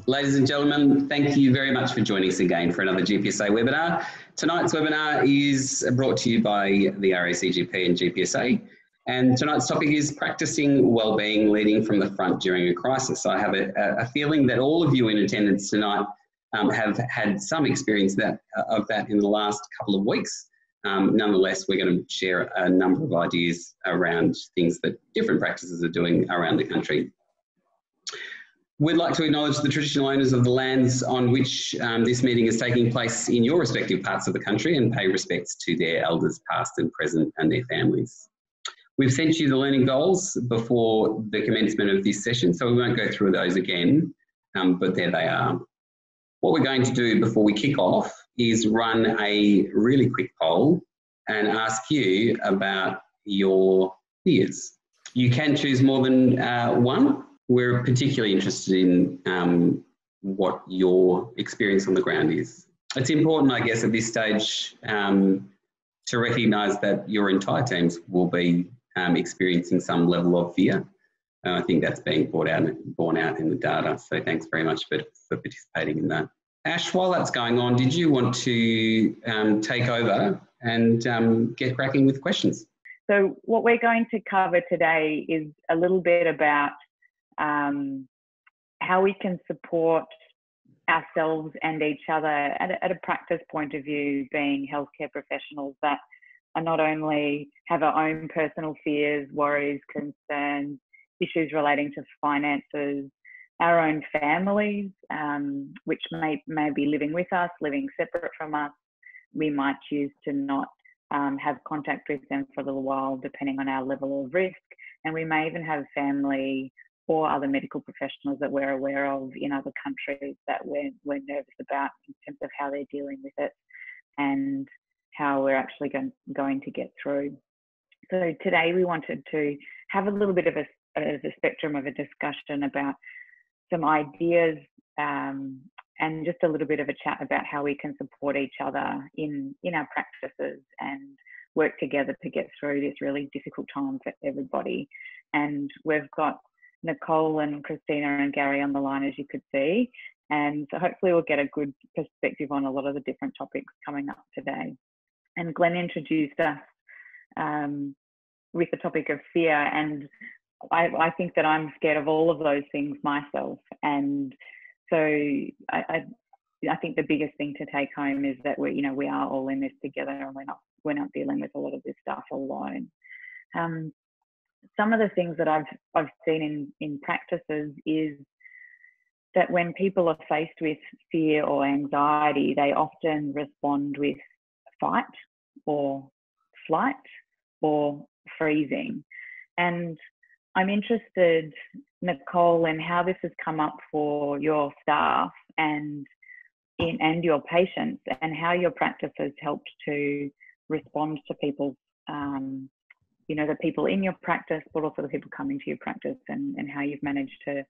Ladies and gentlemen, thank you very much for joining us again for another GPSA webinar. Tonight's webinar is brought to you by the RACGP and GPSA. And tonight's topic is practicing wellbeing, leading from the front during a crisis. I have a feeling that all of you in attendance tonight have had some experience of that in the last couple of weeks. Nonetheless, we're going to share a number of ideas around things that different practices are doing around the country. We'd like to acknowledge the traditional owners of the lands on which this meeting is taking place in your respective parts of the country and pay respects to their elders past and present and their families. We've sent you the learning goals before the commencement of this session, so we won't go through those again, but there they are. What we're going to do before we kick off is run a really quick poll and ask you about your fears. You can choose more than one. We're particularly interested in what your experience on the ground is. It's important, I guess, at this stage to recognise that your entire teams will be experiencing some level of fear. I think that's being borne out in the data. So thanks very much for participating in that. Ash, while that's going on, did you want to take over and get cracking with questions? So what we're going to cover today is a little bit about how we can support ourselves and each other at a practice point of view, being healthcare professionals that are not only have our own personal fears, worries, concerns, issues relating to finances, our own families, which may be living with us, living separate from us. We might choose to not have contact with them for a little while, depending on our level of risk. And we may even have family or other medical professionals that we're aware of in other countries that we're nervous about in terms of how they're dealing with it and how we're actually going to get through. So today we wanted to have a little bit of a spectrum of a discussion about some ideas and just a little bit of a chat about how we can support each other in our practices and work together to get through this really difficult time for everybody. And we've got Nicole and Christina and Gary on the line, as you could see. And so hopefully we'll get a good perspective on a lot of the different topics coming up today. And Glenn introduced us with the topic of fear. And I think that I'm scared of all of those things myself. And so I think the biggest thing to take home is that we are all in this together, and we're not dealing with a lot of this stuff alone. Some of the things that I've seen in practices is that when people are faced with fear or anxiety, they often respond with fight or flight or freezing. And I'm interested, Nicole, in how this has come up for your staff and your patients, and how your practice has helped to respond to people's the people in your practice, but also the people coming to your practice, and how you've managed to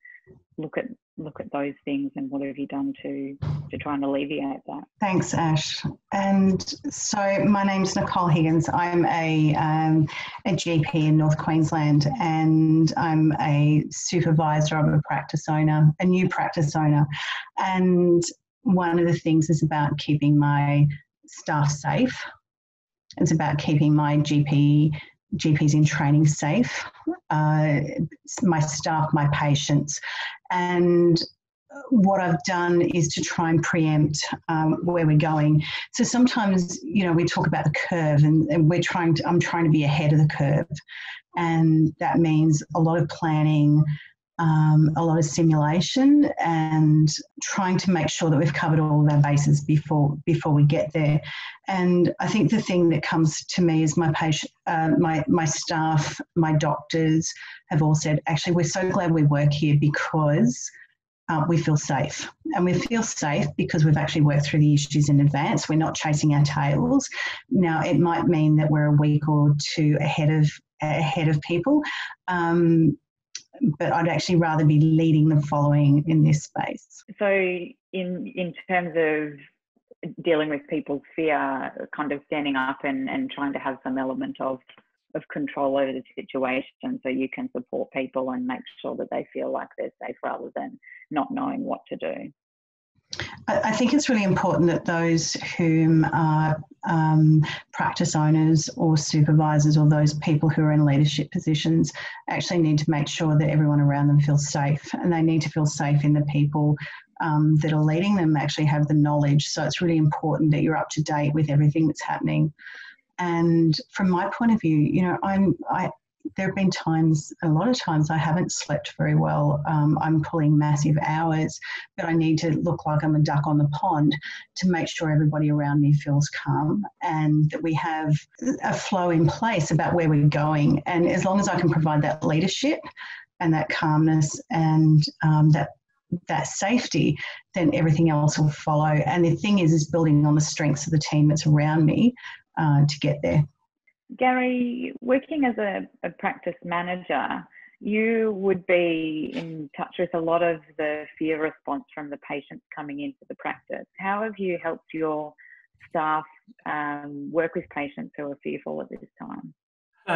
look at those things, and what have you done to try and alleviate that? Thanks, Ash. And so my name's Nicole Higgins. I'm a GP in North Queensland, and I'm a supervisor of a new practice owner. And one of the things is about keeping my staff safe. It's about keeping my GPs in training safe, my staff, my patients. And what I've done is to try and preempt where we're going. So sometimes, we talk about the curve, and I'm trying to be ahead of the curve. And that means a lot of planning, a lot of simulation, and trying to make sure that we've covered all of our bases before we get there. And I think the thing that comes to me is my patient, my staff, my doctors have all said, actually, we're so glad we work here because we feel safe. And we feel safe because we've actually worked through the issues in advance. We're not chasing our tails. Now, it might mean that we're a week or two ahead of people. But I'd actually rather be leading than following in this space. So in terms of dealing with people's fear, kind of standing up and trying to have some element of of control over the situation, so you can support people and make sure that they feel like they're safe rather than not knowing what to do. I think it's really important that those whom are practice owners or supervisors or those people who are in leadership positions actually need to make sure that everyone around them feels safe, and they need to feel safe in the people that are leading them actually have the knowledge. So it's really important that you're up to date with everything that's happening. And from my point of view, you know, there have been times, a lot of times I haven't slept very well. I'm pulling massive hours, but I need to look like I'm a duck on the pond to make sure everybody around me feels calm and that we have a flow in place about where we're going. And as long as I can provide that leadership and that calmness and that safety, then everything else will follow. And the thing is building on the strengths of the team that's around me to get there. Gary, working as a practice manager, you would be in touch with a lot of the fear response from the patients coming into the practice. How have you helped your staff work with patients who are fearful at this time?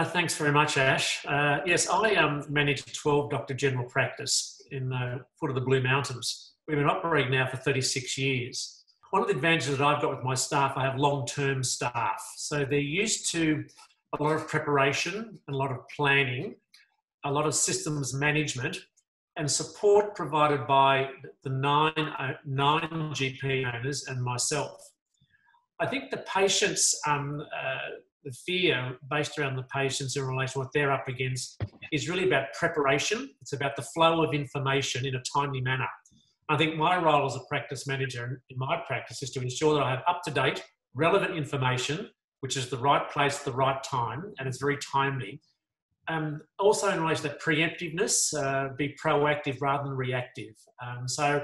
Thanks very much, Ash. Yes, I manage a 12-doctor general practice in the foot of the Blue Mountains. We've been operating now for 36 years. One of the advantages that I've got with my staff, I have long-term staff. So they're used to a lot of preparation, a lot of planning, a lot of systems management, and support provided by the nine GP owners and myself. I think the patients, the fear based around the patients in relation to what they're up against is really about preparation. It's about the flow of information in a timely manner. I think my role as a practice manager in my practice is to ensure that I have up-to-date, relevant information, which is the right place at the right time, and it's very timely. Also in relation to that preemptiveness, be proactive rather than reactive. So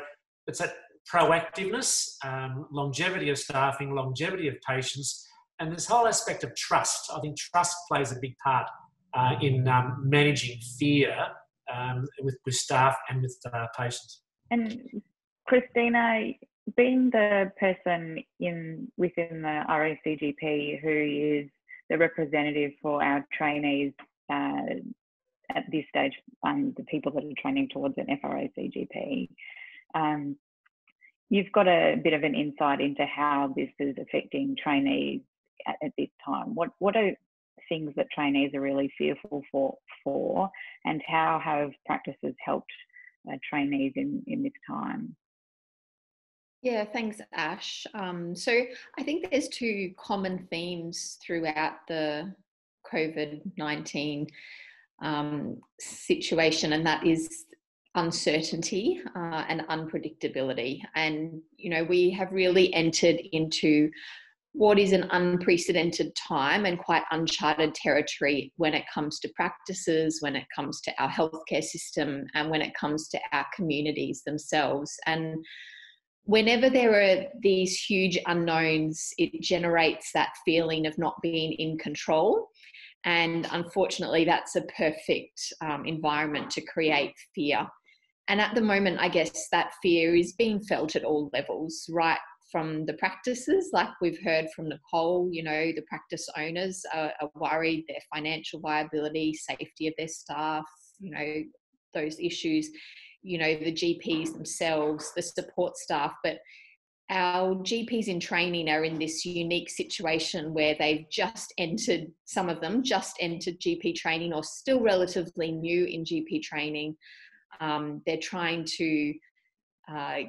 it's that proactiveness, longevity of staffing, longevity of patients, and this whole aspect of trust. I think trust plays a big part in managing fear with staff and with patients. And Christina, being the person within the RACGP who is the representative for our trainees at this stage, the people that are training towards an FRACGP, you've got a bit of an insight into how this is affecting trainees at this time. What are things that trainees are really fearful for, and how have practices helped trainees in this time? Yeah, thanks, Ash. So I think there's two common themes throughout the COVID-19 situation, and that is uncertainty and unpredictability. And, you know, we have really entered into what is an unprecedented time and quite uncharted territory when it comes to practices, when it comes to our healthcare system, and when it comes to our communities themselves. And whenever there are these huge unknowns, it generates that feeling of not being in control. And unfortunately, that's a perfect environment to create fear. And at the moment, I guess that fear is being felt at all levels, right from the practices, like we've heard from Nicole. You know, the practice owners are worried, their financial viability, safety of their staff, you know, those issues, you know, the GPs themselves, the support staff. But our GPs in training are in this unique situation where they've just entered, some of them just entered GP training or still relatively new in GP training. They're trying to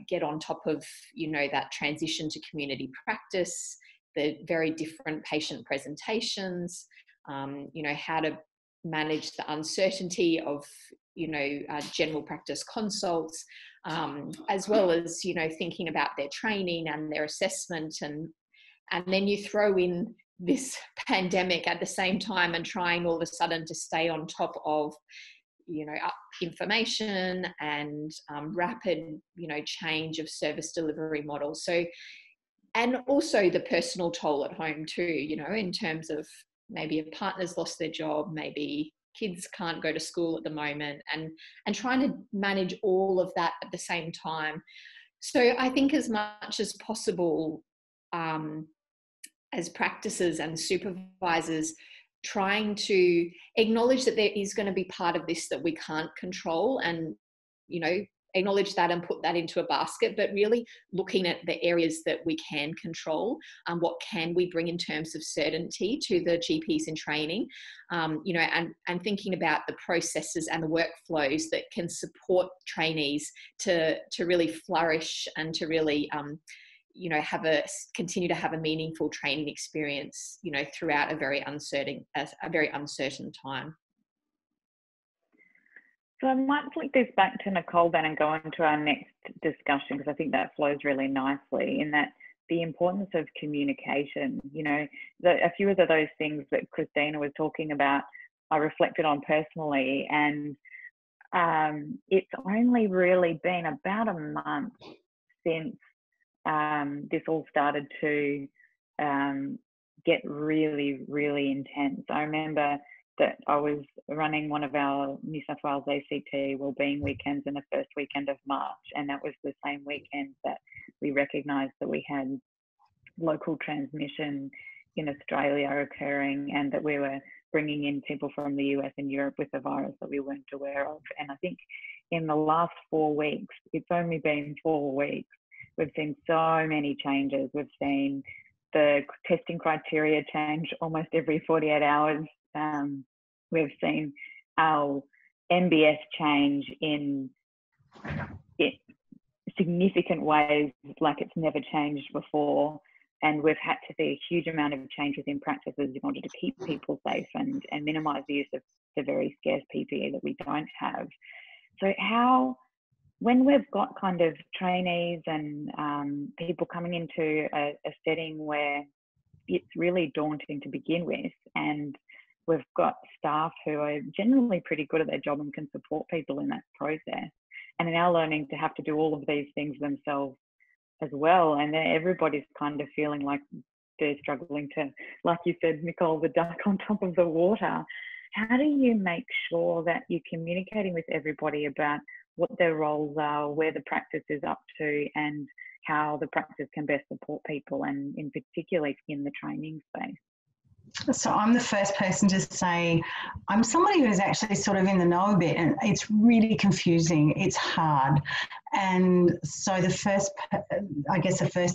get on top of, you know, that transition to community practice, the very different patient presentations, you know, how to manage the uncertainty of, you know, general practice consults, as well as, you know, thinking about their training and their assessment. And then you throw in this pandemic at the same time and trying all of a sudden to stay on top of, you know, information and rapid, you know, change of service delivery models. So, and also the personal toll at home too, you know, in terms of maybe a partner's lost their job, maybe kids can't go to school at the moment, and trying to manage all of that at the same time. So I think as much as possible, as practices and supervisors, trying to acknowledge that there is going to be part of this that we can't control, and, you know, acknowledge that and put that into a basket, but really looking at the areas that we can control. What can we bring in terms of certainty to the GPs in training, you know, and thinking about the processes and the workflows that can support trainees to really flourish and to really, you know, continue to have a meaningful training experience, you know, throughout a very uncertain time. So I might flick this back to Nicole then and go into our next discussion, because I think that flows really nicely in that the importance of communication. You know, a few of those things that Christina was talking about, I reflected on personally, and it's only really been about a month since this all started to get really, really intense. I remember that I was running one of our New South Wales ACT wellbeing weekends in the first weekend of March, and that was the same weekend that we recognised that we had local transmission in Australia occurring, and that we were bringing in people from the US and Europe with the virus that we weren't aware of. And I think in the last 4 weeks, it's only been 4 weeks, we've seen so many changes. We've seen the testing criteria change almost every 48 hours. We've seen our MBS change in significant ways like it's never changed before. And we've had to see a huge amount of change within practices in order to keep people safe and minimise the use of the very scarce PPE that we don't have. So when we've got kind of trainees and people coming into a setting where it's really daunting to begin with, and we've got staff who are generally pretty good at their job and can support people in that process, and are now learning to have to do all of these things themselves as well, and everybody's kind of feeling like they're struggling to, like you said, Nicole, the duck on top of the water. How do you make sure that you're communicating with everybody about what their roles are, where the practice is up to, and how the practice can best support people, and in particular in the training space? So I'm the first person to say I'm somebody who's actually sort of in the know a bit, and it's really confusing. It's hard. And so the first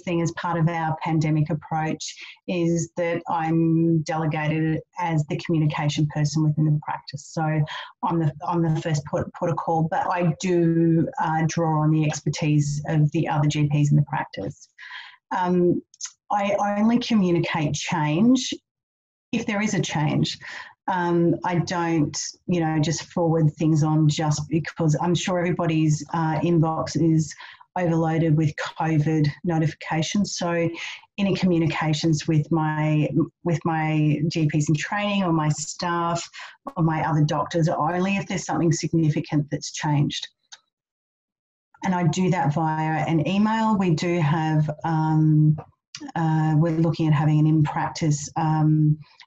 thing as part of our pandemic approach is that I'm delegated as the communication person within the practice. So I'm the first port of call, but I do draw on the expertise of the other GPs in the practice. I only communicate change if there is a change. I don't, just forward things on just because I'm sure everybody's inbox is overloaded with COVID notifications. So any communications with my GPs in training or my staff or my other doctors are only if there's something significant that's changed. And I do that via an email. We do have, we're looking at having an in-practice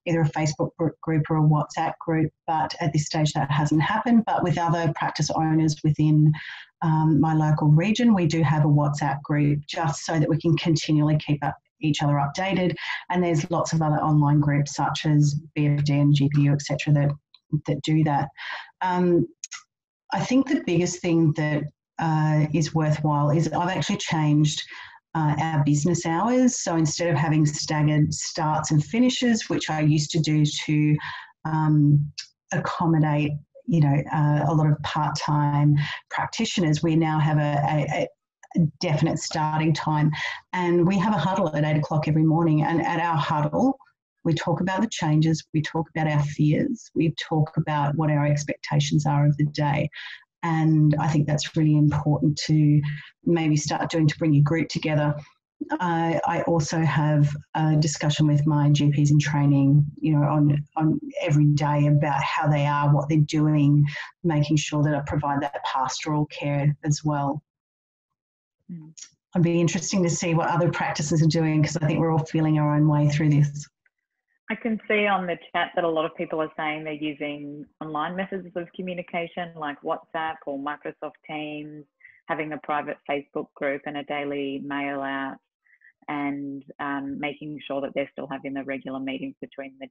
either a Facebook group or a WhatsApp group, but at this stage that hasn't happened. But with other practice owners within my local region, we do have a WhatsApp group just so that we can continually keep each other updated. And there's lots of other online groups such as BFD and GPU, etc., that do that. I think the biggest thing that is worthwhile is I've actually changed our business hours. So instead of having staggered starts and finishes, which I used to do to accommodate, a lot of part-time practitioners, we now have a definite starting time. And we have a huddle at 8 o'clock every morning. And at our huddle, we talk about the changes, we talk about our fears, we talk about what our expectations are of the day. And I think that's really important to maybe start doing to bring your group together. I also have a discussion with my GPs in training, on every day about how they are, what they're doing, making sure that I provide that pastoral care as well. It'd be interesting to see what other practices are doing, because I think we're all feeling our own way through this. I can see on the chat that a lot of people are saying they're using online methods of communication like WhatsApp or Microsoft Teams, having a private Facebook group and a daily mail out. and making sure that they're still having the regular meetings between the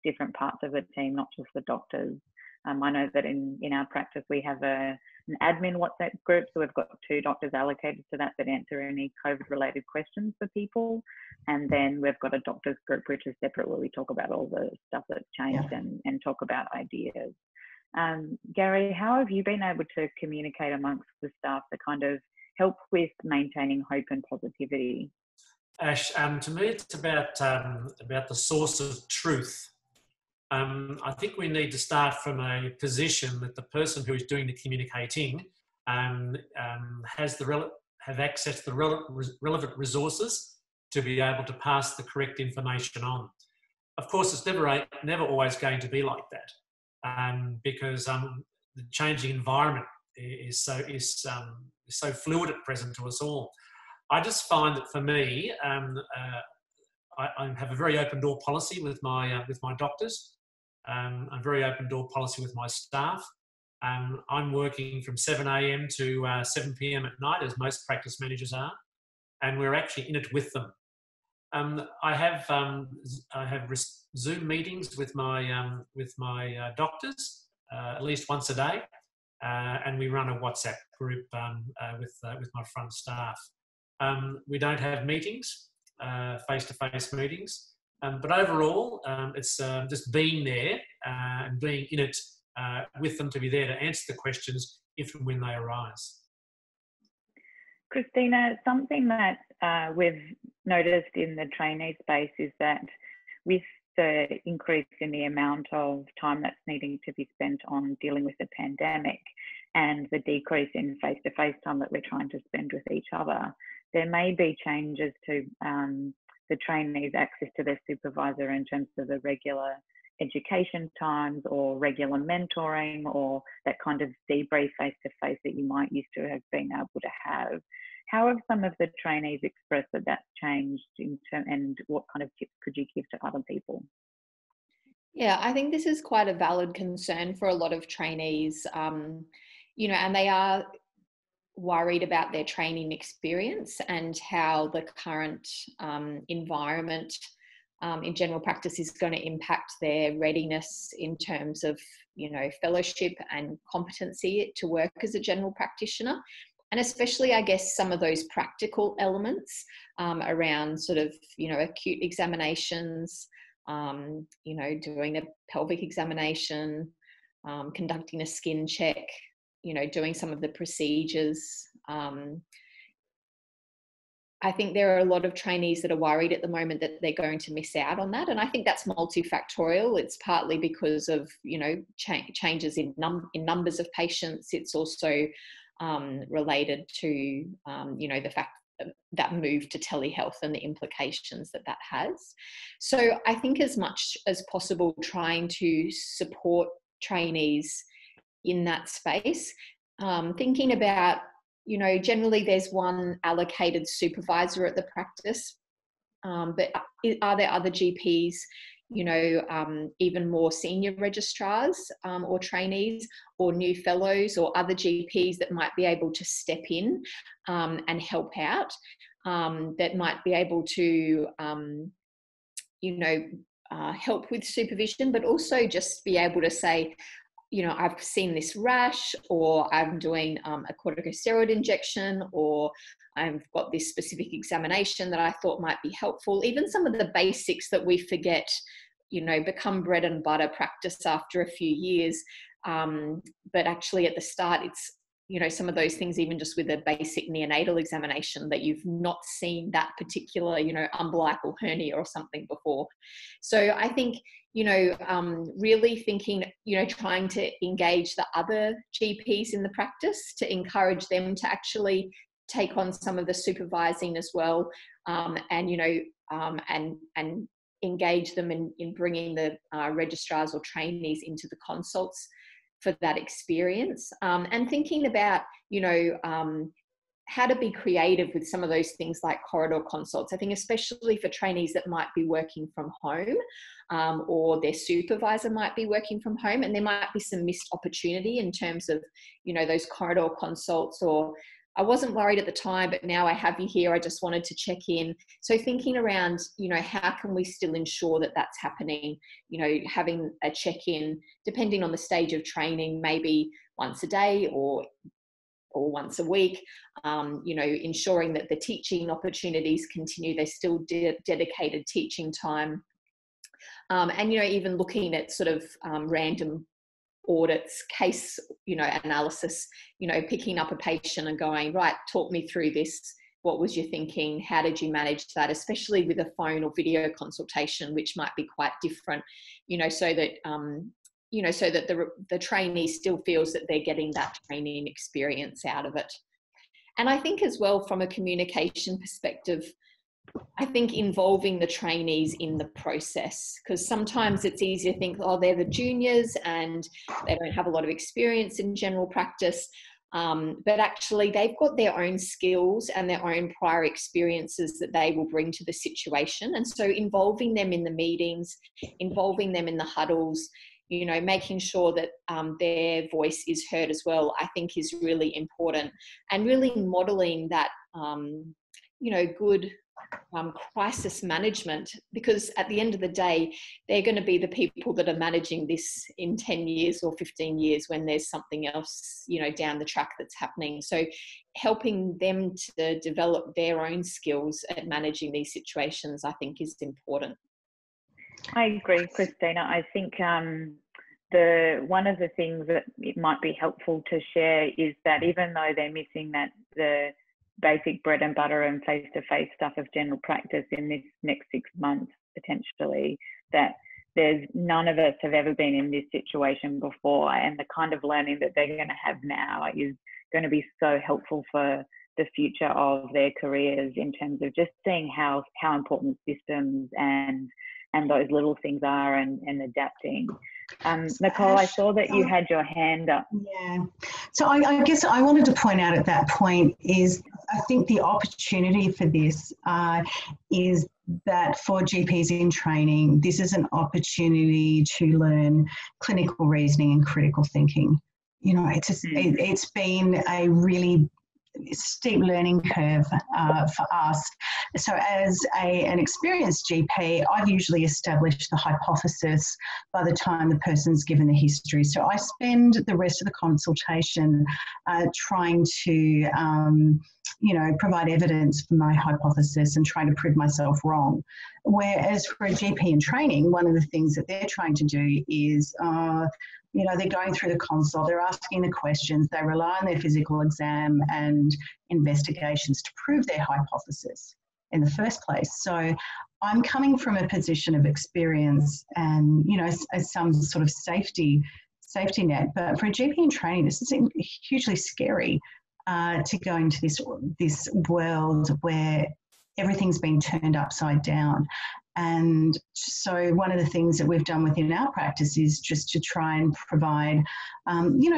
different parts of the team, not just the doctors. I know that in our practice we have an admin WhatsApp group, so we've got 2 doctors allocated to that answer any COVID-related questions for people, and then we've got a doctors group which is separate where we talk about all the stuff that's changed and talk about ideas. Gary, how have you been able to communicate amongst the staff to kind of help with maintaining hope and positivity? Ash, to me it's about the source of truth. I think we need to start from a position that the person who is doing the communicating have access to the relevant resources to be able to pass the correct information on. Of course, it's never always going to be like that, because the changing environment is so fluid at present to us all. I just find that for me, I have a very open door policy with my doctors. A very open door policy with my staff. I'm working from 7 a.m. to 7 p.m. at night, as most practice managers are, and we're actually in it with them. I have Zoom meetings with my doctors at least once a day, and we run a WhatsApp group with my front staff. We don't have meetings, face-to-face meetings. But overall, it's just being there and being in it with them to be there to answer the questions if and when they arise. Christina, something that we've noticed in the trainee space is that with the increase in the amount of time that's needing to be spent on dealing with the pandemic and the decrease in face-to-face time that we're trying to spend with each other, there may be changes to the trainees' access to their supervisor in terms of the regular education times or regular mentoring or that kind of debrief face-to-face that you might used to have been able to have. How have some of the trainees expressed that that's changed and what kind of tips could you give to other people? Yeah, I think this is quite a valid concern for a lot of trainees, and they are worried about their training experience and how the current environment in general practice is going to impact their readiness in terms of, fellowship and competency to work as a general practitioner. And especially, I guess, some of those practical elements around sort of, acute examinations, doing a pelvic examination, conducting a skin check, doing some of the procedures. I think there are a lot of trainees that are worried at the moment that they're going to miss out on that. And I think that's multifactorial. It's partly because of, changes in numbers of patients. It's also related to, the fact that move to telehealth and the implications that has. So I think as much as possible, trying to support trainees in that space, thinking about, generally there's one allocated supervisor at the practice, but are there other GPs, even more senior registrars or trainees or new fellows or other GPs that might be able to step in and help out, that might be able to, help with supervision, but also just be able to say, I've seen this rash, or I'm doing a corticosteroid injection, or I've got this specific examination that I thought might be helpful. Even some of the basics that we forget, become bread and butter practice after a few years. But actually at the start, it's, some of those things, even just with a basic neonatal examination, that you've not seen that particular, umbilical hernia or something before. So I think, really thinking, trying to engage the other GPs in the practice to encourage them to actually take on some of the supervising as well, and engage them in bringing the registrars or trainees into the consults for that experience, and thinking about, how to be creative with some of those things like corridor consults. I think especially for trainees that might be working from home, or their supervisor might be working from home, and there might be some missed opportunity in terms of, those corridor consults or I wasn't worried at the time, but now I have you here. I just wanted to check in. So thinking around, how can we still ensure that that's happening? Having a check-in, depending on the stage of training, maybe once a day or once a week, ensuring that the teaching opportunities continue. There's still dedicated teaching time. And, even looking at sort of random audits, case, analysis, picking up a patient and going, right, talk me through this. What was your thinking? How did you manage that? Especially with a phone or video consultation, which might be quite different, so that, so that the trainee still feels that they're getting that training experience out of it. And I think as well, from a communication perspective, I think involving the trainees in the process, because sometimes it's easy to think, oh, they're the juniors and they don't have a lot of experience in general practice. But actually they've got their own skills and their own prior experiences that they will bring to the situation. And so involving them in the meetings, involving them in the huddles, making sure that their voice is heard as well, I think is really important. And really modeling that, good crisis management, because at the end of the day, they're going to be the people that are managing this in 10 years or 15 years when there's something else, down the track that's happening. So helping them to develop their own skills at managing these situations, I think, is important. I agree, Christina. I think one of the things that it might be helpful to share is that even though they're missing the basic bread and butter and face-to-face stuff of general practice in this next 6 months, potentially, that there's none of us have ever been in this situation before, and the kind of learning that they're going to have now is going to be so helpful for the future of their careers, in terms of just seeing how important systems and those little things are, and adapting. Nicole, I saw that you had your hand up. Yeah. So I guess I wanted to point out at that point is, I think the opportunity for this is that for GPs in training, this is an opportunity to learn clinical reasoning and critical thinking. It's been a really steep learning curve for us. So as an experienced GP, I've usually established the hypothesis by the time the person's given the history. So I spend the rest of the consultation trying to provide evidence for my hypothesis and trying to prove myself wrong. Whereas for a GP in training, one of the things that they're trying to do is they're going through the consult, they're asking the questions, they rely on their physical exam and investigations to prove their hypothesis in the first place. So I'm coming from a position of experience and, as some sort of safety net. But for a GP in training, this is hugely scary to go into this world where everything's been turned upside down. And so one of the things that we've done within our practice is just to try and provide,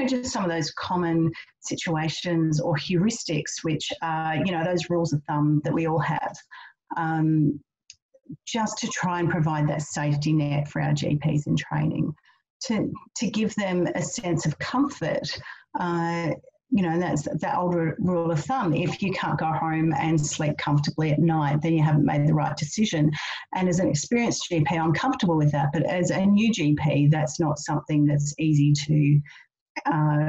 just some of those common situations or heuristics, which are, those rules of thumb that we all have, just to try and provide that safety net for our GPs in training, to give them a sense of comfort. And that's that old rule of thumb. If you can't go home and sleep comfortably at night, then you haven't made the right decision. And as an experienced GP, I'm comfortable with that. But as a new GP, that's not something that's easy to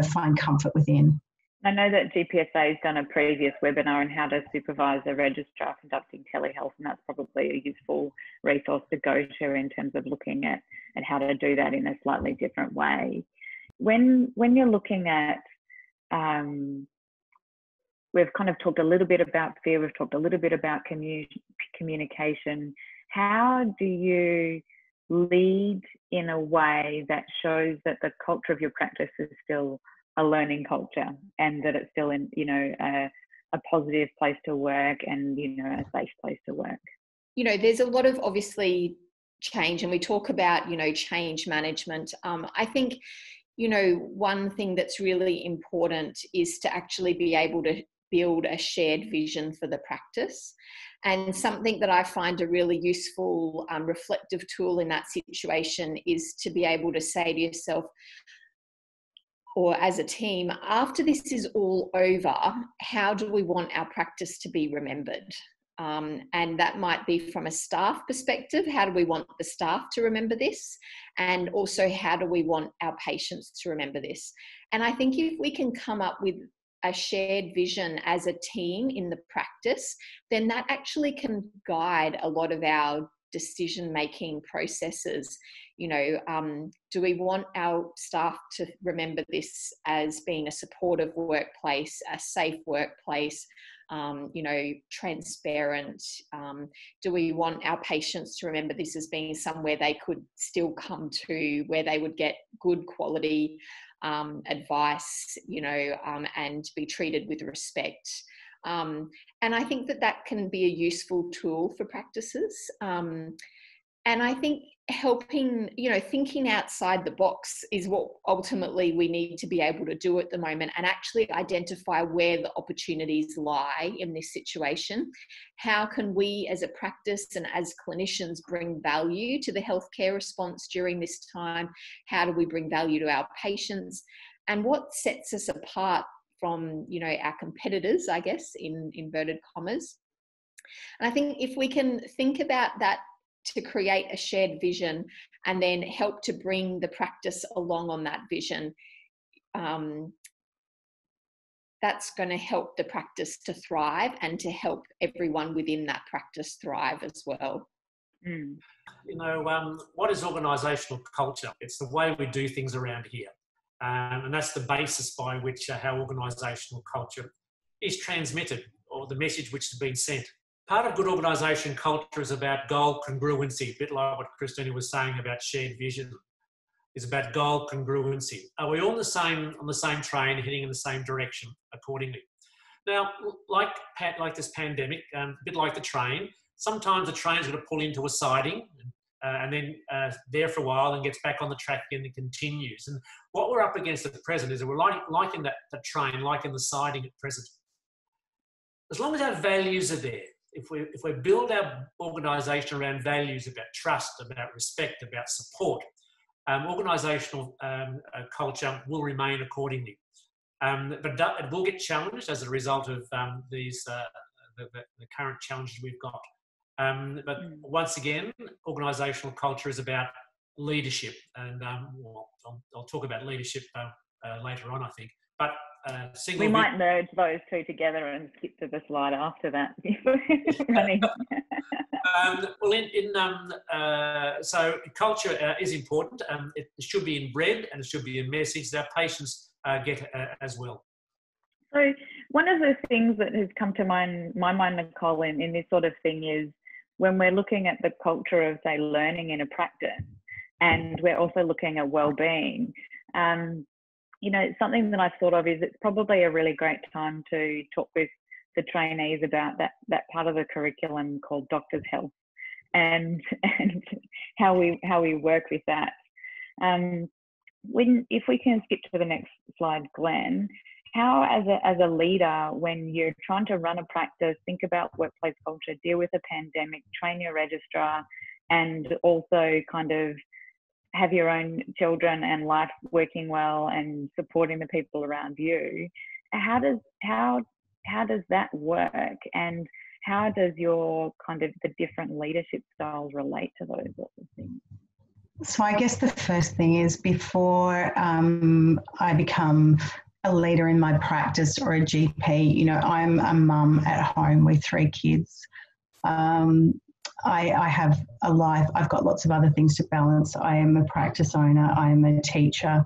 find comfort within. I know that GPSA has done a previous webinar on how to supervise a registrar conducting telehealth, and that's probably a useful resource to go to in terms of looking at how to do that in a slightly different way. When you're looking at we've kind of talked a little bit about fear, we've talked a little bit about communication. How do you lead in a way that shows that the culture of your practice is still a learning culture, and that it's still in, a positive place to work and, a safe place to work? There's a lot of obviously change, and we talk about, change management. I think, one thing that's really important is to actually be able to build a shared vision for the practice. And something that I find a really useful reflective tool in that situation is to be able to say to yourself, or as a team, after this is all over, how do we want our practice to be remembered? And that might be from a staff perspective. How do we want the staff to remember this? And also, how do we want our patients to remember this? And I think if we can come up with a shared vision as a team in the practice, then that actually can guide a lot of our decision-making processes. You know, do we want our staff to remember this as being a supportive workplace, a safe workplace, you know, transparent? Do we want our patients to remember this as being somewhere they could still come to, where they would get good quality advice, you know, and be treated with respect? And I think that that can be a useful tool for practices. And I think helping, you know, thinking outside the box is what ultimately we need to be able to do at the moment, and actually identify where the opportunities lie in this situation. How can we as a practice and as clinicians bring value to the healthcare response during this time? How do we bring value to our patients? And what sets us apart from, you know, our competitors, I guess, in inverted commas? And I think if we can think about that to create a shared vision and then help to bring the practice along on that vision, that's going to help the practice to thrive and to help everyone within that practice thrive as well. You know, what is organisational culture? It's the way we do things around here. And that's the basis by which how organisational culture is transmitted, or the message which has been sent. Part of good organisation culture is about goal congruency, a bit like what Christina was saying about shared vision. It's about goal congruency. Are we all on the same train, heading in the same direction accordingly? Now, like this pandemic, a bit like the train, sometimes the train's going to pull into a siding and then there for a while and gets back on the track again and continues. And what we're up against at present is that we're like in that train, like in the siding at present. As long as our values are there, if we build our organisation around values about trust, about respect, about support, organisational culture will remain accordingly. But it will get challenged as a result of the current challenges we've got. But once again, organisational culture is about leadership, and I'll talk about leadership later on, I think. But we might merge those two together and skip to the slide after that. So culture is important. It should be inbred, and it should be a message that patients get as well. So one of the things that has come to my mind, Nicole, in this sort of thing is when we're looking at the culture of, say, learning in a practice, and we're also looking at wellbeing. You know, something that I've thought of is it's probably a really great time to talk with the trainees about that part of the curriculum called Doctor's Health, and how we work with that. If we can skip to the next slide, Glenn, how as a leader, when you're trying to run a practice, think about workplace culture, deal with a pandemic, train your registrar, and also kind of have your own children and life working well and supporting the people around you, how does that work, and how does your kind of the different leadership styles relate to those sorts of things? So I guess the first thing is, before I become a leader in my practice or a GP, you know, I'm a mum at home with 3 kids. I have a life. I've got lots of other things to balance. I am a practice owner. I am a teacher,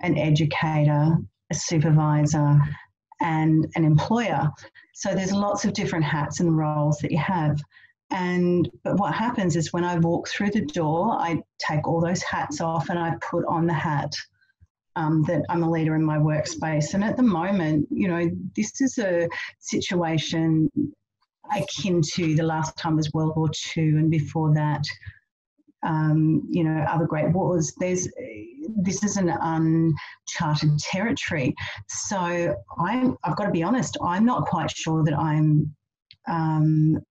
an educator, a supervisor, and an employer. So there's lots of different hats and roles that you have. But what happens is, when I walk through the door, I take all those hats off and I put on the hat that I'm a leader in my workspace. And at the moment, you know, this is a situation akin to the last time was World War II, and before that, you know, other great wars. This is an uncharted territory. So I've got to be honest, I'm not quite sure that I'm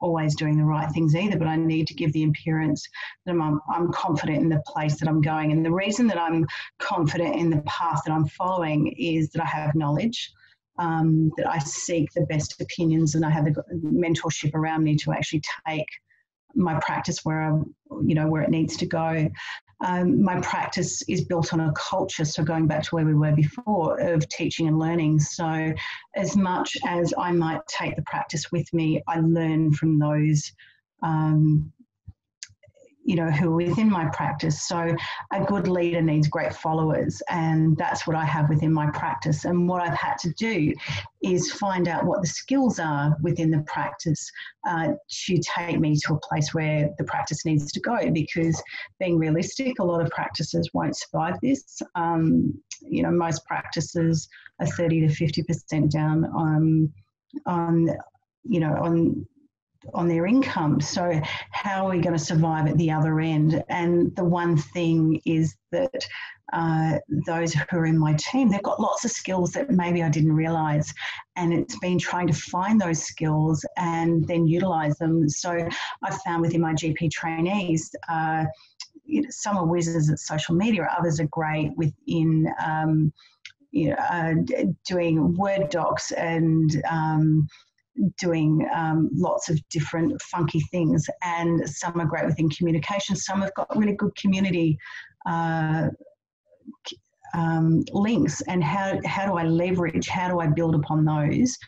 always doing the right things either, but I need to give the appearance that I'm confident in the place that I'm going. And the reason that I'm confident in the path that I'm following is that I have knowledge, that I seek the best opinions, and I have the mentorship around me to actually take my practice where where it needs to go. My practice is built on a culture, so going back to where we were before, of teaching and learning. So as much as I might take the practice with me, I learn from those who are within my practice. So a good leader needs great followers, and that's what I have within my practice. And what I've had to do is find out what the skills are within the practice to take me to a place where the practice needs to go, because being realistic, a lot of practices won't survive this. Most practices are 30 to 50% down on their income. So how are we going to survive at the other end? And the one thing is that those who are in my team, they've got lots of skills that maybe I didn't realise, and it's been trying to find those skills and then utilise them. So I've found within my GP trainees, some are wizards at social media, others are great within doing Word docs and doing lots of different funky things, and some are great within communication. Some have got really good community links, and how do I leverage, how do I build upon those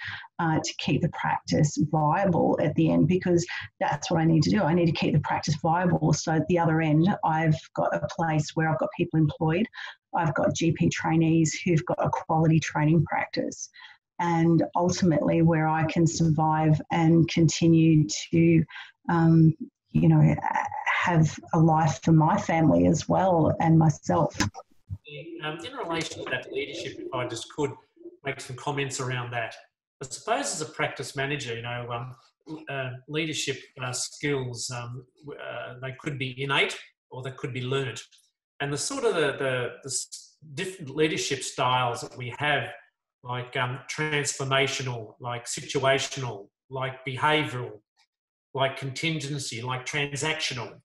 to keep the practice viable at the end, because that's what I need to do. I need to keep the practice viable, so at the other end I've got a place where I've got people employed, I've got GP trainees who've got a quality training practice, and ultimately where I can survive and continue to, have a life for my family as well and myself. In relation to that leadership, if I just could make some comments around that. I suppose as a practice manager, leadership skills, they could be innate or they could be learnt. And the sort of the different leadership styles that we have, like transformational, like situational, like behavioural, like contingency, like transactional.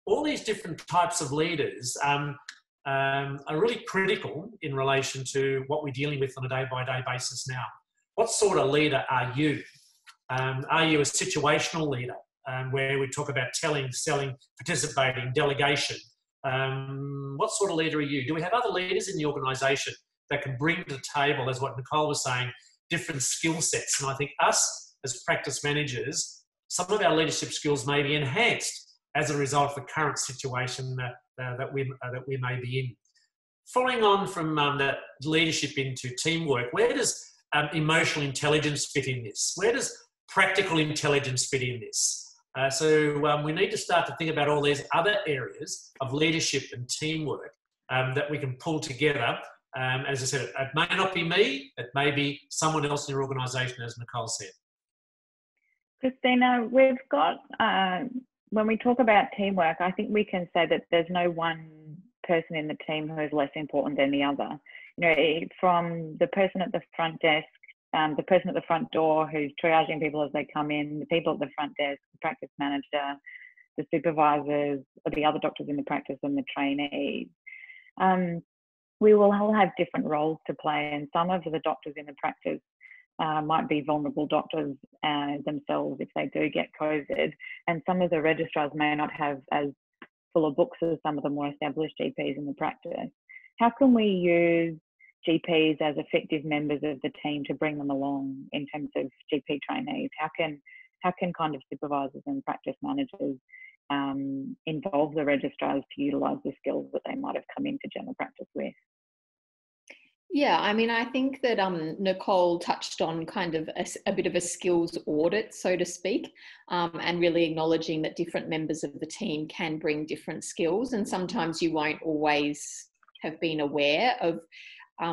All these different types of leaders are really critical in relation to what we're dealing with on a day-by-day basis now. What sort of leader are you? Are you a situational leader, where we talk about telling, selling, participating, delegation? What sort of leader are you? Do we have other leaders in the organisation that can bring to the table, as what Nicole was saying, different skill sets? And I think us as practice managers, some of our leadership skills may be enhanced as a result of the current situation that we may be in. Following on from that leadership into teamwork, where does emotional intelligence fit in this? Where does practical intelligence fit in this? So we need to start to think about all these other areas of leadership and teamwork that we can pull together. As I said, it may not be me, it may be someone else in your organisation, as Nicole said. Christina, we've got, when we talk about teamwork, I think we can say that there's no one person in the team who is less important than the other. From the person at the front desk, the person at the front door who's triaging people as they come in, the people at the front desk, the practice manager, the supervisors, or the other doctors in the practice, and the trainees. We will all have different roles to play, and some of the doctors in the practice might be vulnerable doctors themselves if they do get COVID, and some of the registrars may not have as full of books as some of the more established GPs in the practice. How can we use GPs as effective members of the team to bring them along in terms of GP trainees? How can kind of supervisors and practice managers involve the registrars to utilise the skills that they might have come into general practice with? Yeah, I mean, I think that Nicole touched on kind of a bit of a skills audit, so to speak, and really acknowledging that different members of the team can bring different skills, and sometimes you won't always have been aware of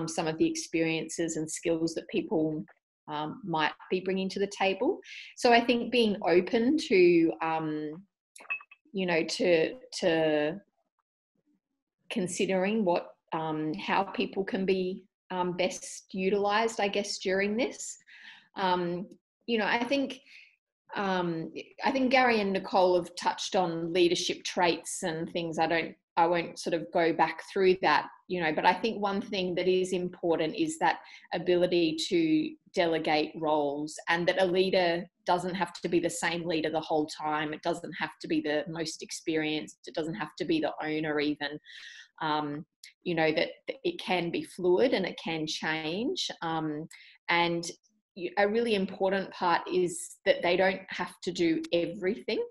some of the experiences and skills that people might be bringing to the table. So I think being open to, to considering what how people can be best utilised, I guess, during this. I think I think Gary and Nicole have touched on leadership traits and things. I won't sort of go back through that, you know, but I think one thing that is important is that ability to delegate roles, and that a leader doesn't have to be the same leader the whole time. It doesn't have to be the most experienced. It doesn't have to be the owner even. You know, that it can be fluid and it can change. And a really important part is that they don't have to do everything.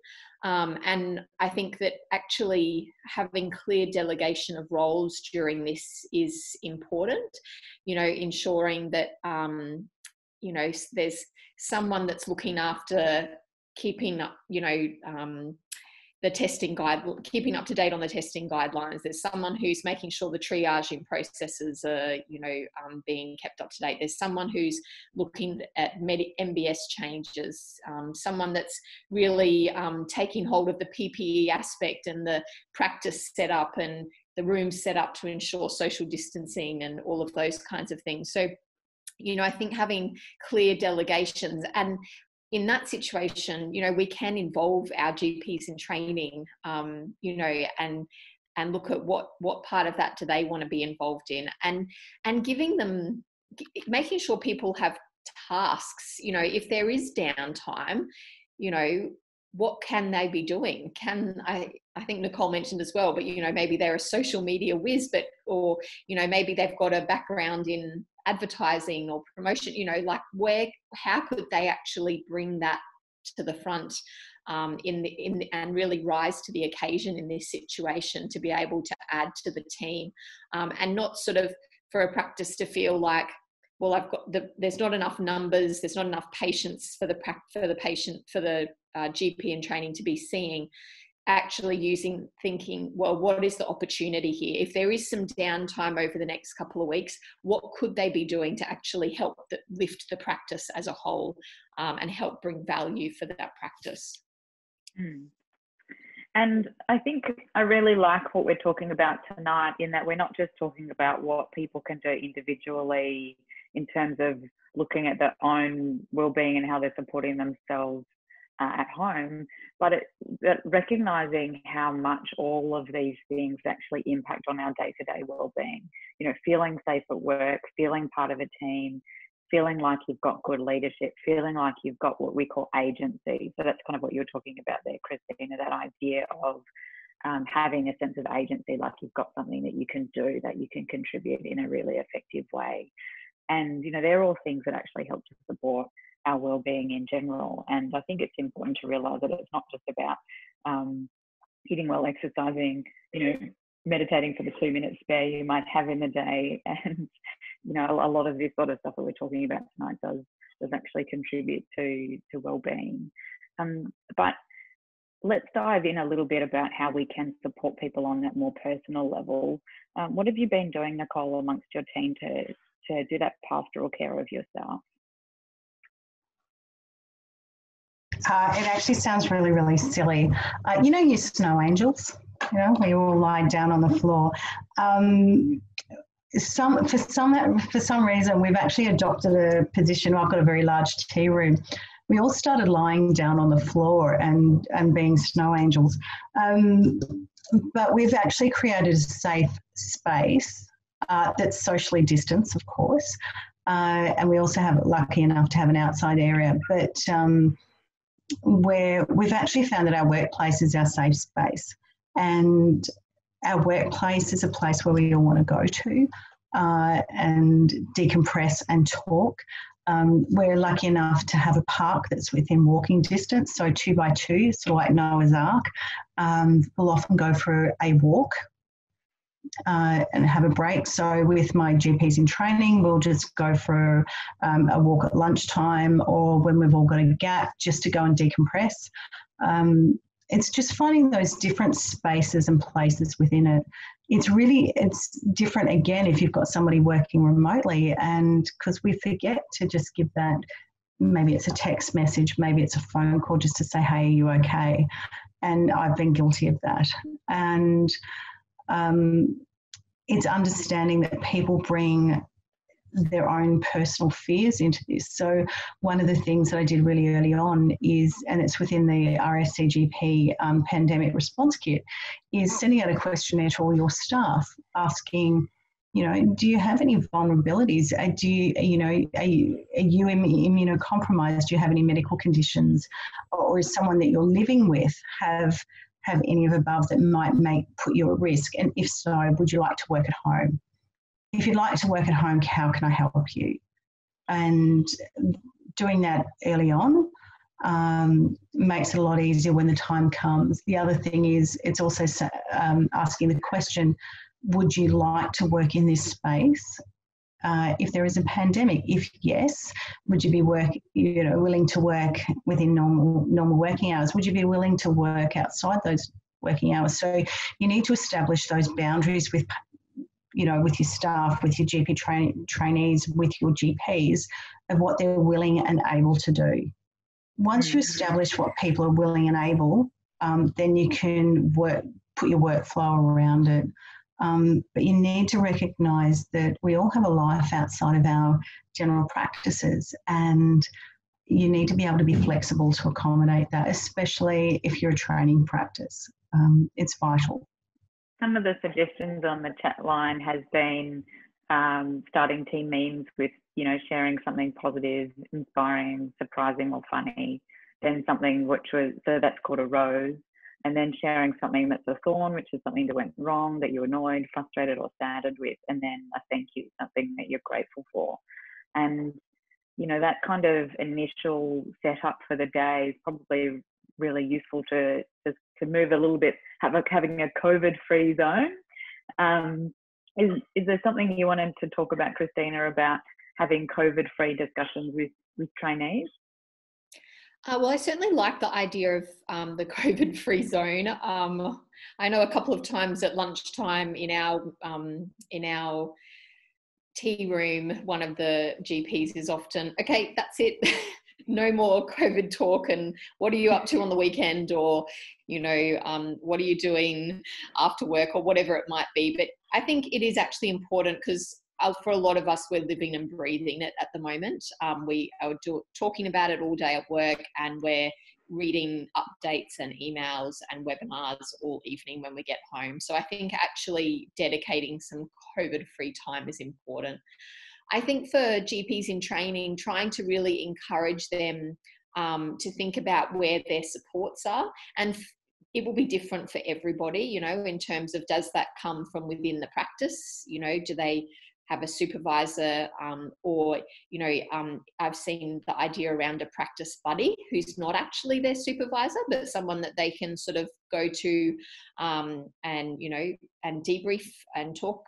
And I think that actually having clear delegation of roles during this is important, you know, ensuring that, you know, there's someone that's looking after keeping up, you know, the testing keeping up to date on the testing guidelines. There's someone who's making sure the triaging processes are, you know, being kept up to date. There's someone who's looking at MBS changes, someone that's really taking hold of the PPE aspect and the practice setup and the room set up to ensure social distancing and all of those kinds of things. So, you know, I think having clear delegations, and in that situation, you know, we can involve our GPs in training, you know, and look at what part of that do they want to be involved in, and giving them, making sure people have tasks. You know, if there is downtime, you know, what can they be doing? I think Nicole mentioned as well, but, you know, maybe they're a social media whiz, or, you know, maybe they've got a background in advertising or promotion, you know, like how could they actually bring that to the front and really rise to the occasion in this situation to be able to add to the team, and not sort of for a practice to feel like, well, there's not enough numbers, there's not enough patients for the GP in training to be seeing. Actually thinking, well, what is the opportunity here? If there is some downtime over the next couple of weeks, what could they be doing to actually help lift the practice as a whole, and help bring value for that practice? And I think I really like what we're talking about tonight, in that we're not just talking about what people can do individually in terms of looking at their own well-being and how they're supporting themselves at home, but recognizing how much all of these things actually impact on our day-to-day well-being. You know, feeling safe at work, feeling part of a team, feeling like you've got good leadership, feeling like you've got what we call agency. So that's kind of what you're talking about there, Christina, that idea of having a sense of agency, like you've got something that you can do, that you can contribute in a really effective way. And, you know, they're all things that actually help to support our well-being in general. And I think it's important to realise that it's not just about eating well, exercising, you know, meditating for the 2 minutes spare you might have in the day. And, you know, a lot of this sort of stuff that we're talking about tonight does actually contribute to well-being. But let's dive in a little bit about how we can support people on that more personal level. What have you been doing, Nicole, amongst your team to do that pastoral care of yourself? It actually sounds really, really silly. You know, your snow angels, you know, we all lie down on the floor. For some reason, we've actually adopted a position. I've got a very large tea room. We all started lying down on the floor and being snow angels. But we've actually created a safe space that's socially distanced, of course. And we also have, lucky enough to have an outside area. But where we've actually found that our workplace is our safe space, and our workplace is a place where we all want to go to and decompress and talk. We're lucky enough to have a park that's within walking distance, so 2 by 2, sort of like Noah's Ark. We'll often go for a walk and have a break. So with my GPs in training, we'll just go for a walk at lunchtime, or when we've all got a gap, just to go and decompress. It's just finding those different spaces and places within it. It's different again if you've got somebody working remotely, and because we forget to just give that, maybe it's a text message, maybe it's a phone call just to say, hey, are you okay? And I've been guilty of that. And it's understanding that people bring their own personal fears into this. So one of the things that I did really early on is, and it's within the RSCGP pandemic response kit, is sending out a questionnaire to all your staff asking, do you have any vulnerabilities? Are you immunocompromised? Do you have any medical conditions? Or is someone that you're living with have any of above that might put you at risk? And if so, would you like to work at home? If you'd like to work at home, how can I help you? And doing that early on makes it a lot easier when the time comes. The other thing is, it's also asking the question, would you like to work in this space if there is a pandemic? If yes, would you be willing to work within normal working hours? Would you be willing to work outside those working hours? So you need to establish those boundaries with your staff, with your GP trainees, with your GPs, of what they're willing and able to do. Once you establish what people are willing and able, then you can put your workflow around it. But you need to recognise that we all have a life outside of our general practices, and you need to be able to be flexible to accommodate that, especially if you're a training practice. It's vital. Some of the suggestions on the chat line has been starting team memes with, sharing something positive, inspiring, surprising or funny, then something so that's called a rose, and then sharing something that's a thorn, which is something that went wrong, that you're annoyed, frustrated or saddened with, and then a thank you, something that you're grateful for. And, that kind of initial setup for the day is probably really useful to move a little bit, having a COVID-free zone. Is there something you wanted to talk about, Christina, about having COVID-free discussions with trainees? Well, I certainly like the idea of the COVID-free zone. I know a couple of times at lunchtime in our tea room, one of the GPs is often, okay, that's it. No more COVID talk, and what are you up to on the weekend, or what are you doing after work, or whatever it might be. But I think it is actually important because for a lot of us, we're living and breathing it at the moment. We are talking about it all day at work, and we're reading updates and emails and webinars all evening when we get home. So I think actually dedicating some COVID-free time is important. I think for GPs in training, trying to really encourage them to think about where their supports are, and it will be different for everybody, in terms of, does that come from within the practice? Do they have a supervisor, or I've seen the idea around a practice buddy who's not actually their supervisor, but someone that they can sort of go to and debrief and talk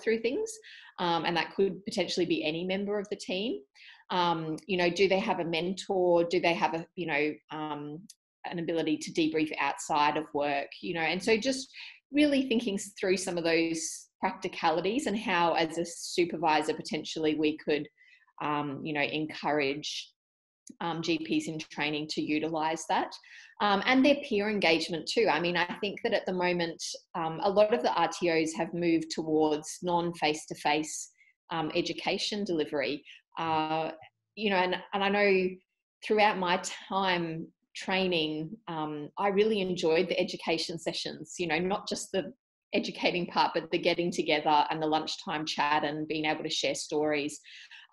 through things. And that could potentially be any member of the team. Do they have a mentor? Do they have an ability to debrief outside of work? And so just really thinking through some of those practicalities and how, as a supervisor, potentially we could, encourage GPs in training to utilise that, and their peer engagement too. I mean, I think that at the moment, a lot of the RTOs have moved towards non-face-to-face education delivery, and I know throughout my time training, I really enjoyed the education sessions, not just the educating part, but the getting together and the lunchtime chat and being able to share stories,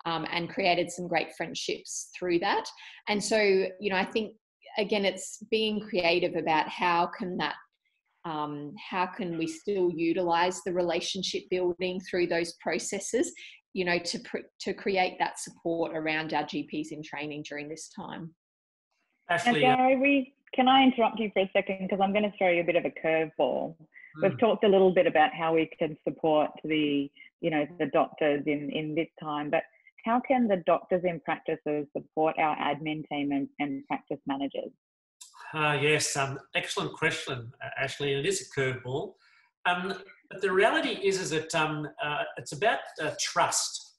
and created some great friendships through that. And so, I think, again, it's being creative about how can we still utilize the relationship building through those processes, to create that support around our GPs in training during this time. Ashley, Gary, can I interrupt you for a second, because I'm going to throw you a bit of a curveball. We've talked a little bit about how we can support the doctors in this time, but how can the doctors in practices support our admin team and practice managers? Yes, excellent question, Ashley. It is a curveball. But the reality is that it's about trust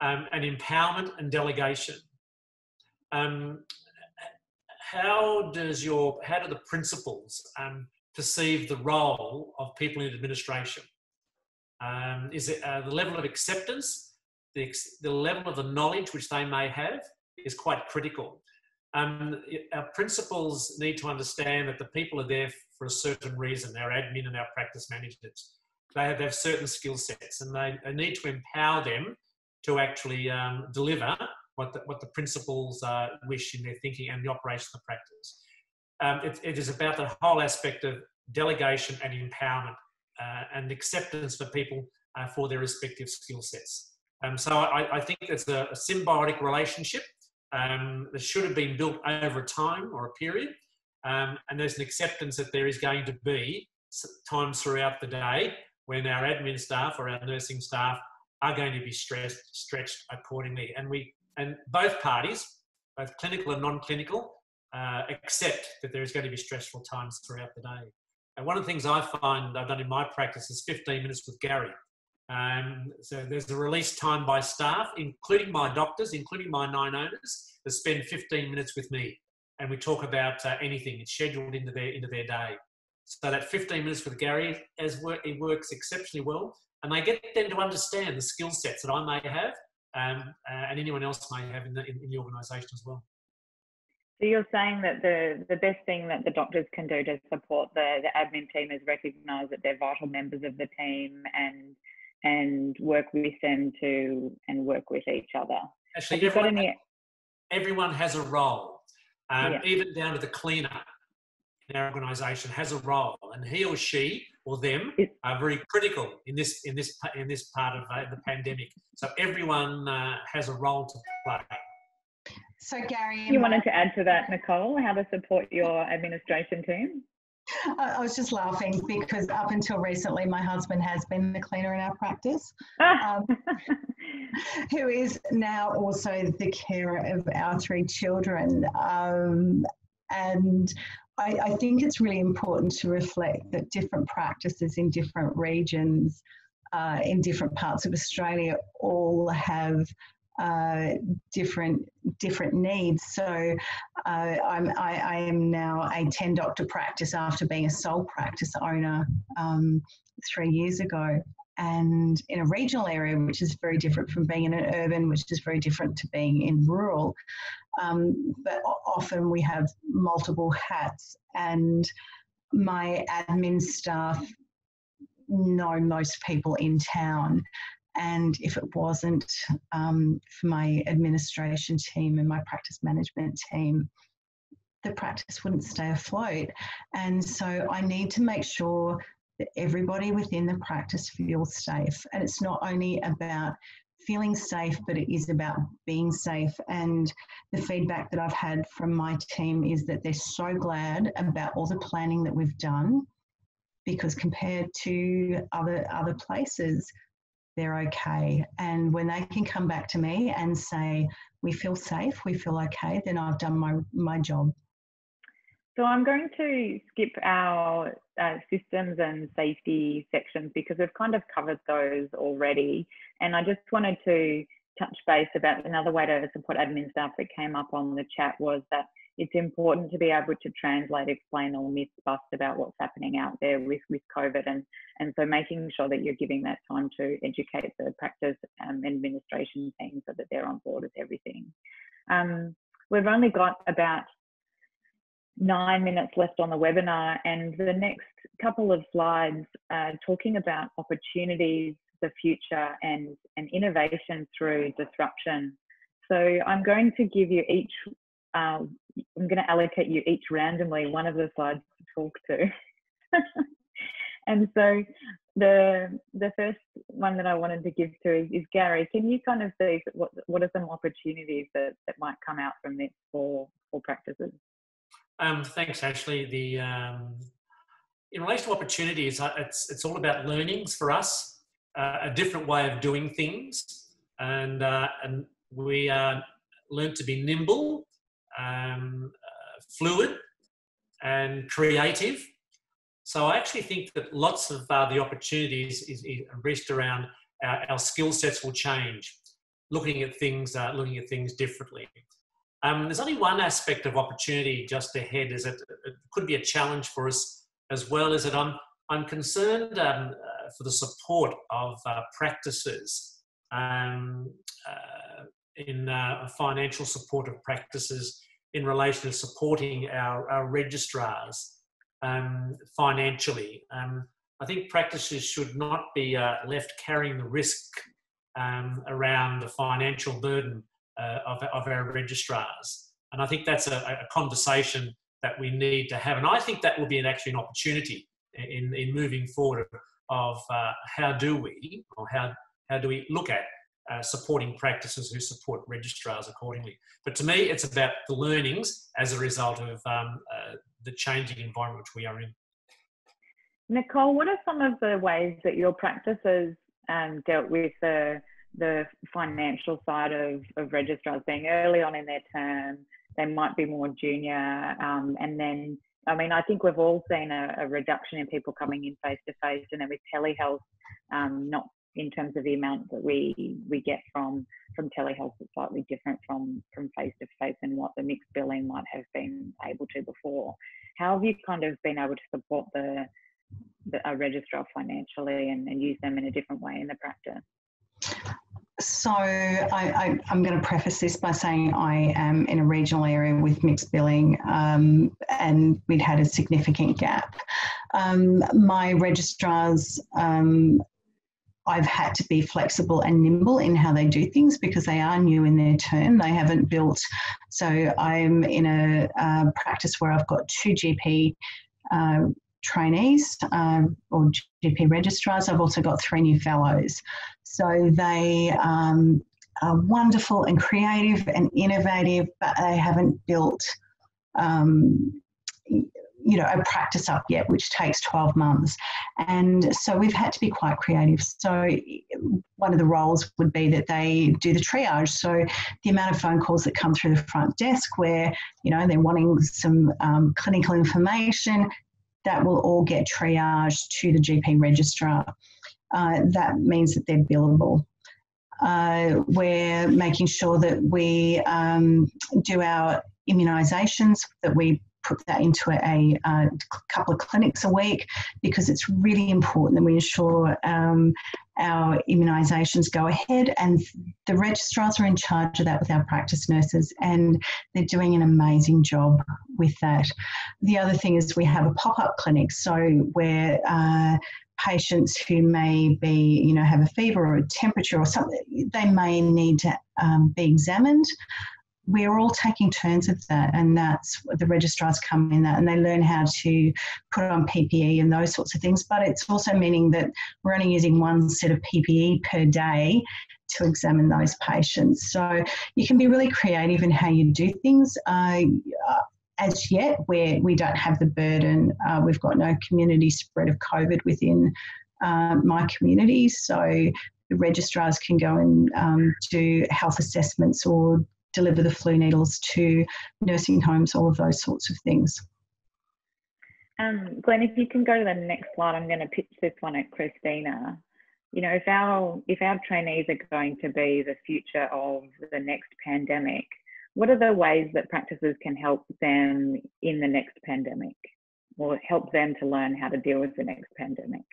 and empowerment and delegation. How do the principals perceive the role of people in administration? Is it the level of acceptance the level of the knowledge which they may have is quite critical. Our principals need to understand that the people are there for a certain reason, our admin and our practice managers. They have certain skill sets, and they need to empower them to actually deliver what the principals wish in their thinking and the operation of the practice. It is about the whole aspect of delegation and empowerment and acceptance for people for their respective skill sets. So I think it's a symbiotic relationship that should have been built over time or a period, and there's an acceptance that there is going to be times throughout the day when our admin staff or our nursing staff are going to be stretched accordingly. And both parties, both clinical and non-clinical, accept that there is going to be stressful times throughout the day. And one of the things I find I've done in my practice is 15 minutes with Gary. So there's a release time by staff, including my doctors, including my 9 owners, that spend 15 minutes with me. And we talk about anything. It's scheduled into their day. So that 15 minutes with Gary, it works exceptionally well. And they get them to understand the skill sets that I may have and anyone else may have in the organisation as well. So you're saying that the best thing that the doctors can do to support the admin team is recognise that they're vital members of the team and work with them and work with each other. Actually, everyone has a role, even down to the cleaner in our organisation has a role, and he or she or them are very critical in this part of the pandemic. So everyone has a role to play. So Gary, you wanted to add to that, Nicole, how to support your administration team? I was just laughing because up until recently, my husband has been the cleaner in our practice, who is now also the carer of our 3 children. And I think it's really important to reflect that different practices in different regions, in different parts of Australia, all have different needs. So I am now a 10-doctor practice after being a sole practice owner 3 years ago, and in a regional area, which is very different from being in an urban, which is very different to being in rural. But often we have multiple hats, and my admin staff know most people in town. And if it wasn't for my administration team and my practice management team, the practice wouldn't stay afloat. And so I need to make sure that everybody within the practice feels safe. And it's not only about feeling safe, but it is about being safe. And the feedback that I've had from my team is that they're so glad about all the planning that we've done, because compared to other places, they're okay. And when they can come back to me and say, we feel safe, we feel okay, then I've done my job. So I'm going to skip our systems and safety sections because we've kind of covered those already. And I just wanted to touch base about another way to support admin staff that came up on the chat was that it's important to be able to translate, explain, or myth bust about what's happening out there with COVID. And so making sure that you're giving that time to educate the practice administration team so that they're on board with everything. We've only got about 9 minutes left on the webinar, and the next couple of slides talking about opportunities, the future, and innovation through disruption. So I'm going to give you each, I'm going to allocate you each randomly one of the slides to talk to. And so the first one that I wanted to give to is Gary. Can you kind of see what are some opportunities that might come out from this for practices? Thanks, Ashley. In relation to opportunities, it's all about learnings for us, a different way of doing things, and we learn to be nimble, fluid, and creative. So I actually think that lots of the opportunities is based around our skill sets will change, looking at things differently. There's only one aspect of opportunity just ahead, is that it could be a challenge for us as well, is that I'm concerned for the support of practices in financial support of practices in relation to supporting our registrars financially. I think practices should not be left carrying the risk around the financial burden of our registrars. And I think that's a conversation that we need to have. And I think that will be actually an opportunity in moving forward of how do we look at supporting practices who support registrars accordingly. But to me, it's about the learnings as a result of the changing environment which we are in. Nicole, what are some of the ways that your practices dealt with the financial side of registrars being early on in their term? They might be more junior, and then, I mean, I think we've all seen a reduction in people coming in face-to-face, and then with telehealth, not in terms of the amount that we get from telehealth, it's slightly different from face-to-face and what the mixed billing might have been able to before. How have you kind of been able to support a registrar financially and use them in a different way in the practice? So I'm going to preface this by saying I am in a regional area with mixed billing, and we'd had a significant gap. My registrars, I've had to be flexible and nimble in how they do things because they are new in their term. They haven't built. So I'm in a practice where I've got 2 GP trainees or GP registrars. I've also got 3 new fellows. So they are wonderful and creative and innovative, but they haven't built a practice up yet, which takes 12 months. And so we've had to be quite creative. So one of the roles would be that they do the triage. So the amount of phone calls that come through the front desk where, they're wanting some clinical information, that will all get triaged to the GP registrar. That means that they're billable. We're making sure that we do our immunisations, that we put that into a couple of clinics a week, because it's really important that we ensure our immunisations go ahead, and the registrars are in charge of that with our practice nurses, and they're doing an amazing job with that. The other thing is we have a pop-up clinic, so where patients who may be, have a fever or a temperature or something, they may need to be examined. We're all taking turns of that, and that's the registrars come in that, and they learn how to put on PPE and those sorts of things. But it's also meaning that we're only using 1 set of PPE per day to examine those patients. So you can be really creative in how you do things. As yet, we don't have the burden. We've got no community spread of COVID within my community, so the registrars can go and do health assessments or deliver the flu needles to nursing homes, all of those sorts of things. Glenn, if you can go to the next slide, I'm going to pitch this one at Christina. If our trainees are going to be the future of the next pandemic, what are the ways that practices can help them in the next pandemic, or help them to learn how to deal with the next pandemic?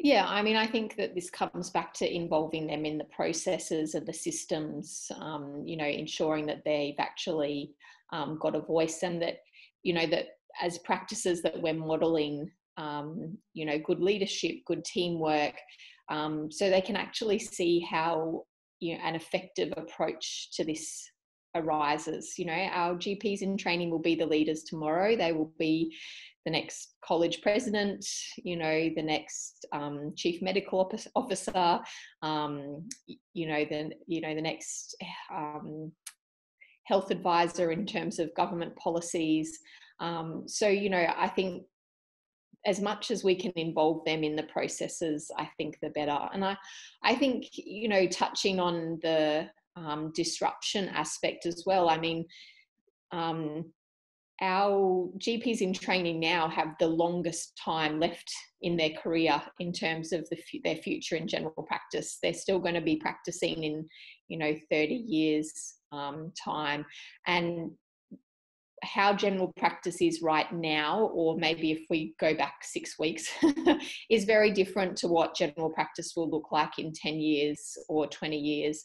Yeah, I mean, I think that this comes back to involving them in the processes and the systems, ensuring that they've actually got a voice, and that, that as practices that we're modelling, good leadership, good teamwork, so they can actually see how, an effective approach to this arises. Our GPs in training will be the leaders tomorrow. They will be the next college president, the next chief medical officer, the next health advisor in terms of government policies. So, I think as much as we can involve them in the processes, I think the better. And I think, touching on the disruption aspect as well, I mean, our GPs in training now have the longest time left in their career in terms of their future in general practice. They're still going to be practicing in, 30 years time. And how general practice is right now, or maybe if we go back 6 weeks, is very different to what general practice will look like in 10 years or 20 years.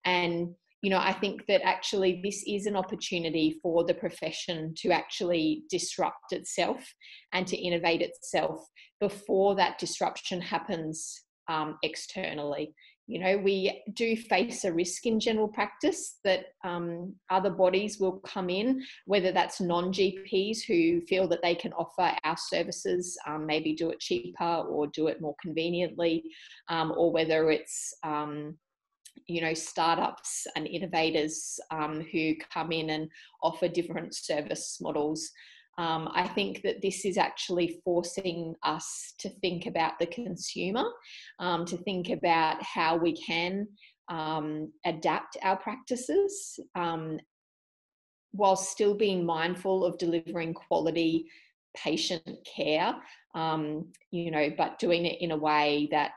And, you know, I think that actually this is an opportunity for the profession to actually disrupt itself and to innovate itself before that disruption happens externally. You know, we do face a risk in general practice that other bodies will come in, whether that's non-GPs who feel that they can offer our services, maybe do it cheaper or do it more conveniently, or whether it's, you know, startups and innovators who come in and offer different service models. I think that this is actually forcing us to think about the consumer, to think about how we can adapt our practices while still being mindful of delivering quality patient care, you know, but doing it in a way that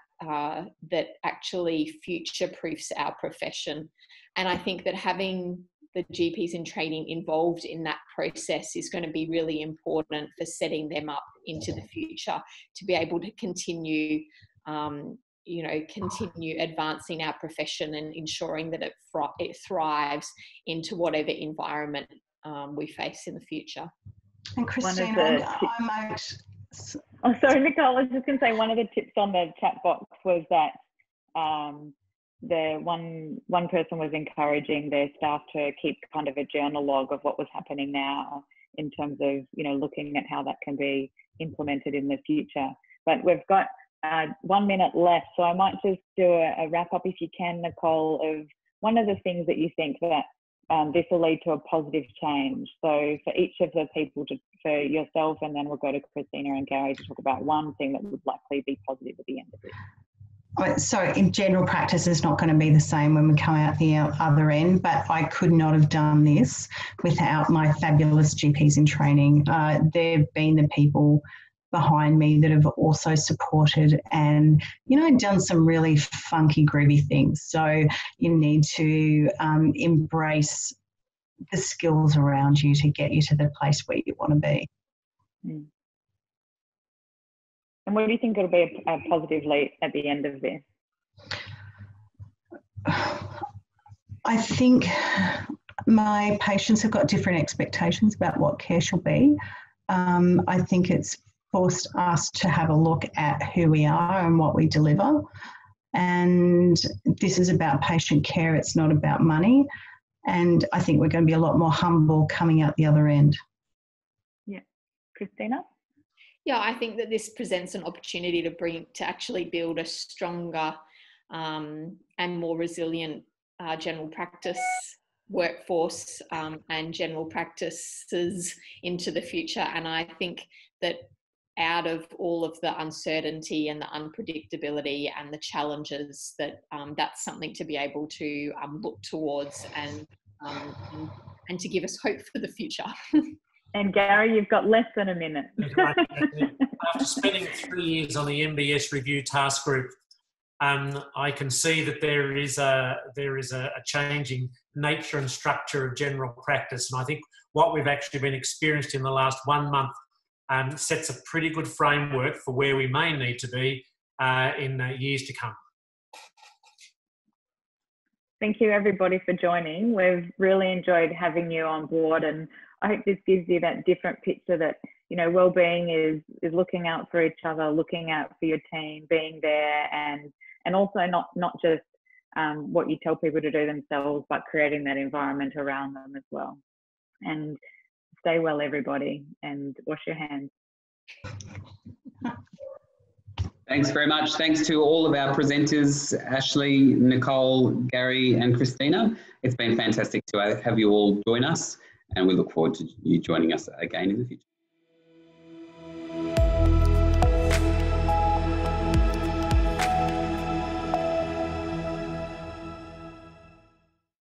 that actually future-proofs our profession. And I think that having the GPs in training involved in that process is going to be really important for setting them up into the future to be able to continue, you know, continue advancing our profession and ensuring that it thrives into whatever environment we face in the future. And Christina, oh, sorry, Nicole, I was just going to say one of the tips on the chat box was that the one person was encouraging their staff to keep kind of a journal log of what was happening now in terms of, you know, looking at how that can be implemented in the future. But we've got 1 minute left, so I might just do a wrap up, if you can, Nicole, of one of the things that you think that this will lead to a positive change. So for each of the people, for yourself, and then we'll go to Christina and Gary to talk about one thing that would likely be positive at the end of it. So in general practice, it's not going to be the same when we come out the other end, but I could not have done this without my fabulous GPs in training. They've been the people behind me that have also supported and, you know, done some really funky, groovy things. So you need to embrace the skills around you to get you to the place where you want to be. Mm. And what do you think it'll be a positive lead at the end of this? I think my patients have got different expectations about what care should be. I think it's forced us to have a look at who we are and what we deliver. And this is about patient care, it's not about money. And I think we're going to be a lot more humble coming out the other end. Yeah. Christina? Yeah, I think that this presents an opportunity to actually build a stronger and more resilient general practice workforce and general practices into the future. And I think that out of all of the uncertainty and the unpredictability and the challenges, that that's something to be able to look towards and to give us hope for the future. And Gary, you've got less than a minute. After spending 3 years on the MBS review task group, I can see that there is a changing nature and structure of general practice. And I think what we've actually been experienced in the last 1 month sets a pretty good framework for where we may need to be in years to come. Thank you, everybody, for joining. We've really enjoyed having you on board, and I hope this gives you that different picture that, you know, wellbeing is looking out for each other, looking out for your team, being there, and also not just what you tell people to do themselves, but creating that environment around them as well. And stay well, everybody, and wash your hands. Thanks very much. Thanks to all of our presenters, Ashley, Nicole, Gary and Christina. It's been fantastic to have you all join us, and we look forward to you joining us again in the future.